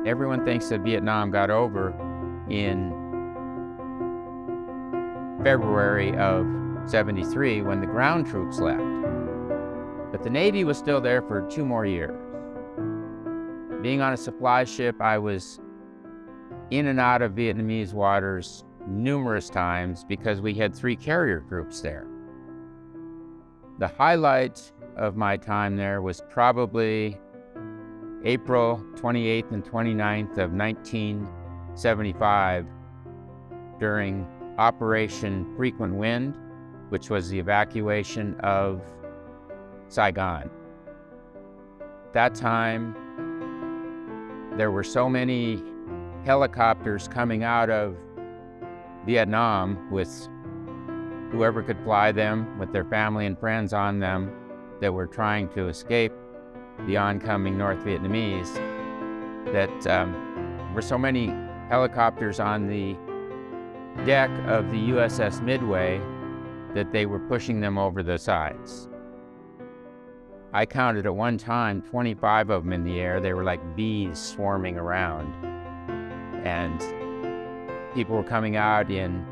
Everyone thinks that Vietnam got over in February of 73 when the ground troops left. But the Navy was still there for 2 more years. Being on a supply ship, I was in and out of Vietnamese waters numerous times because we had 3 carrier groups there. The highlight of my time there was probably April 28th and 29th of 1975 during Operation Frequent Wind, which was the evacuation of Saigon. At that time, there were so many helicopters coming out of Vietnam with whoever could fly them, with their family and friends on them, that were trying to escape the oncoming North Vietnamese, that were so many helicopters on the deck of the USS Midway that they were pushing them over the sides. I counted at one time 25 of them in the air. They were like bees swarming around. And people were coming out in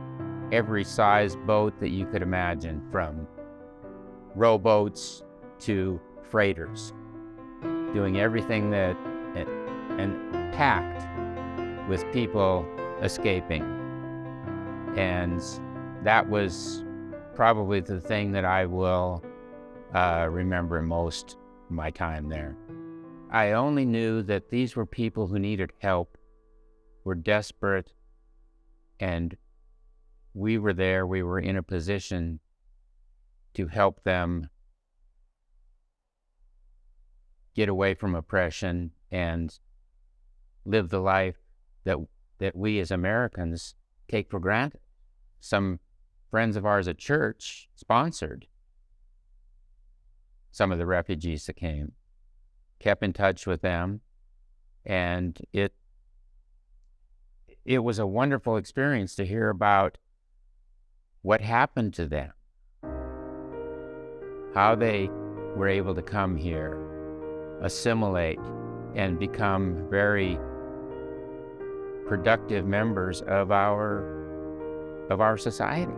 every size boat that you could imagine, from rowboats to freighters, doing everything and packed with people escaping. And that was probably the thing that I will remember most of my time there. I only knew that these were people who needed help, were desperate, and we were there. We were in a position to help them get away from oppression and live the life that we as Americans take for granted. Some friends of ours at church sponsored some of the refugees that came, kept in touch with them, and it was a wonderful experience to hear about what happened to them, how they were able to come here, assimilate, and become very productive members of our society.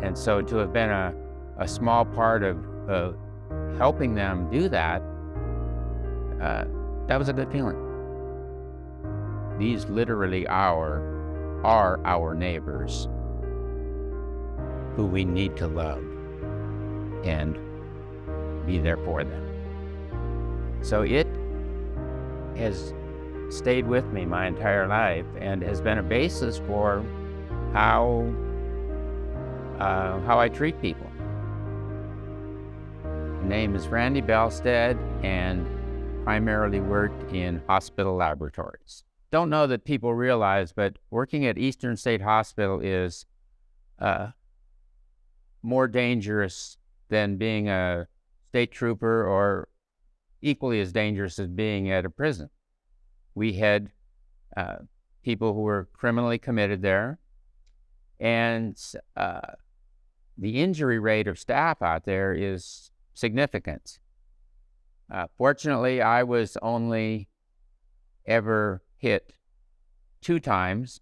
And so to have been a small part of helping them do that, that was a good feeling. These literally are our neighbors who we need to love and be there for them. So it has stayed with me my entire life and has been a basis for how I treat people. My name is Randy Belstad, and primarily worked in hospital laboratories. Don't know that people realize, but working at Eastern State Hospital is more dangerous than being a state trooper, or equally as dangerous as being at a prison. We had people who were criminally committed there, and the injury rate of staff out there is significant. Fortunately, I was only ever hit 2 times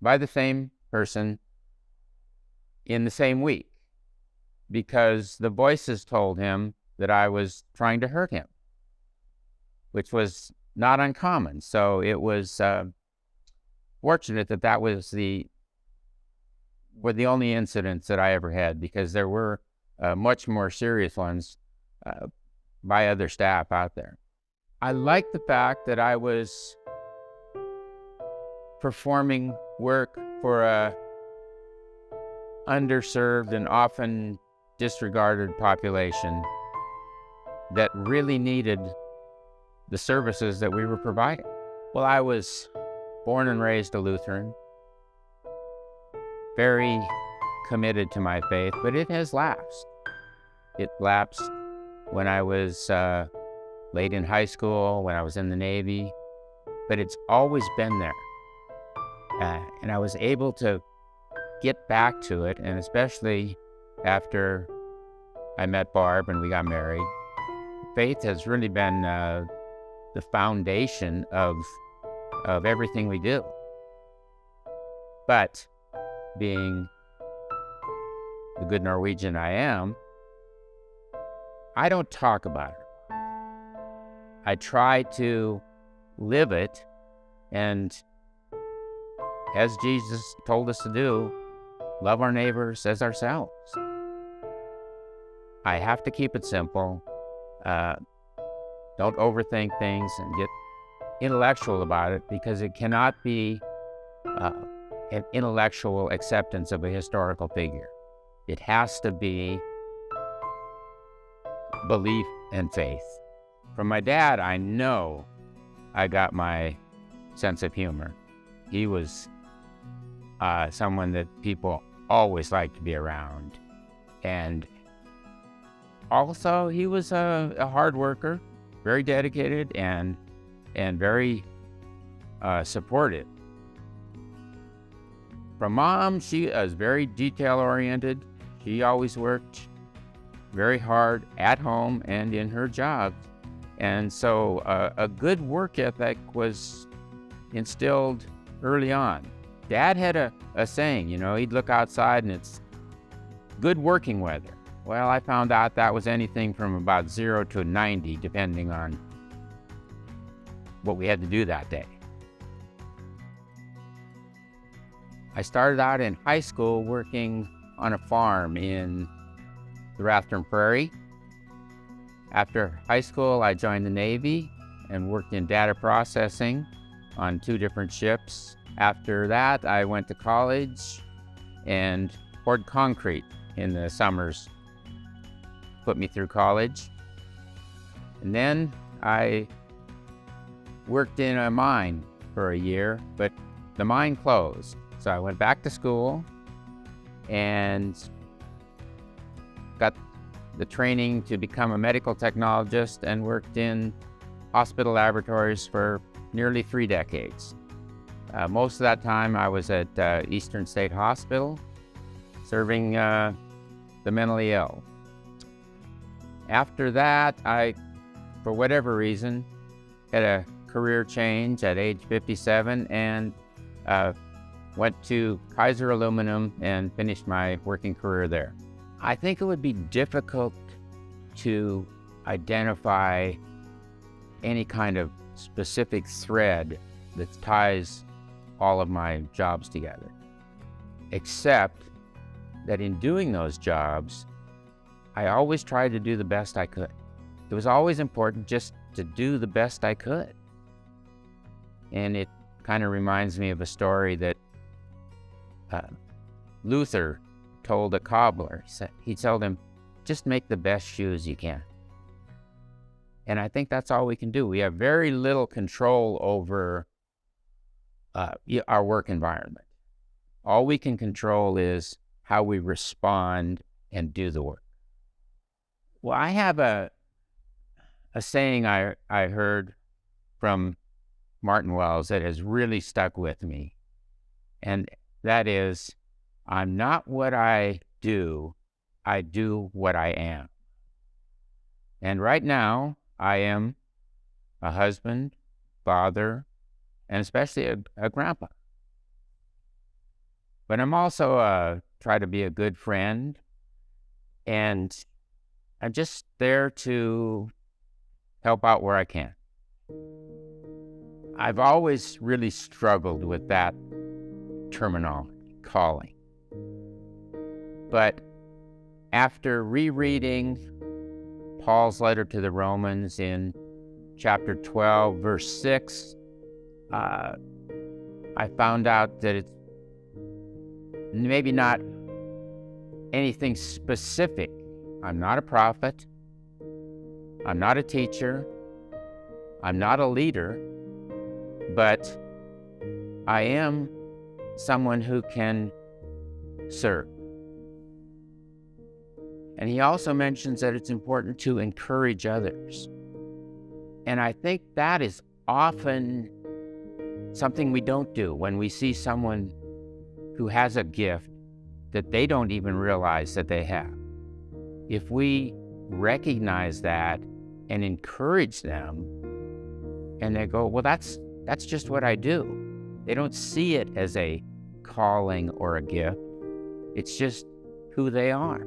by the same person in the same week, because the voices told him that I was trying to hurt him, which was not uncommon. So it was fortunate that were the only incidents that I ever had, because there were much more serious ones by other staff out there. I like the fact that I was performing work for a underserved and often disregarded population that really needed the services that we were providing. Well, I was born and raised a Lutheran, very committed to my faith, but it has lapsed. It lapsed when I was late in high school, when I was in the Navy, but it's always been there. And I was able to get back to it, and especially after I met Barb and we got married, faith has really been the foundation of everything we do. But being the good Norwegian I am, I don't talk about it. I try to live it, and as Jesus told us to do, love our neighbors as ourselves. I have to keep it simple. Don't overthink things and get intellectual about it, because it cannot be an intellectual acceptance of a historical figure. It has to be belief and faith. From my dad, I know I got my sense of humor. He was someone that people always liked to be around. And also, he was a hard worker, very dedicated, and very supportive. From Mom, she was very detail-oriented. She always worked very hard at home and in her job. And so a good work ethic was instilled early on. Dad had a saying, he'd look outside and it's good working weather. Well, I found out that was anything from about 0 to 90, depending on what we had to do that day. I started out in high school working on a farm in the Rathdrum Prairie. After high school, I joined the Navy and worked in data processing on 2 different ships. After that, I went to college and poured concrete in the summers, put me through college. And then I worked in a mine for a year, but the mine closed. So I went back to school and got the training to become a medical technologist and worked in hospital laboratories for nearly 3 decades. Most of that time I was at Eastern State Hospital, serving the mentally ill. After that, I, for whatever reason, had a career change at age 57 and went to Kaiser Aluminum and finished my working career there. I think it would be difficult to identify any kind of specific thread that ties all of my jobs together, except that in doing those jobs, I always tried to do the best I could. It was always important just to do the best I could. And it kind of reminds me of a story that Luther told a cobbler. He told him, just make the best shoes you can. And I think that's all we can do. We have very little control over our work environment. All we can control is how we respond and do the work. Well, I have a saying I heard from Martin Wells that has really stuck with me. And that is, I'm not what I do what I am. And right now, I am a husband, father, and especially a grandpa. But I'm also try to be a good friend, and I'm just there to help out where I can. I've always really struggled with that terminology, calling. But after rereading Paul's letter to the Romans in chapter 12, verse 6, I found out that it's maybe not anything specific. I'm not a prophet. I'm not a teacher. I'm not a leader. But I am someone who can serve. And he also mentions that it's important to encourage others. And I think that is often something we don't do when we see someone who has a gift that they don't even realize that they have. If we recognize that and encourage them, And they go, well, that's just what I do. They don't see it as a calling or a gift. It's just who they are.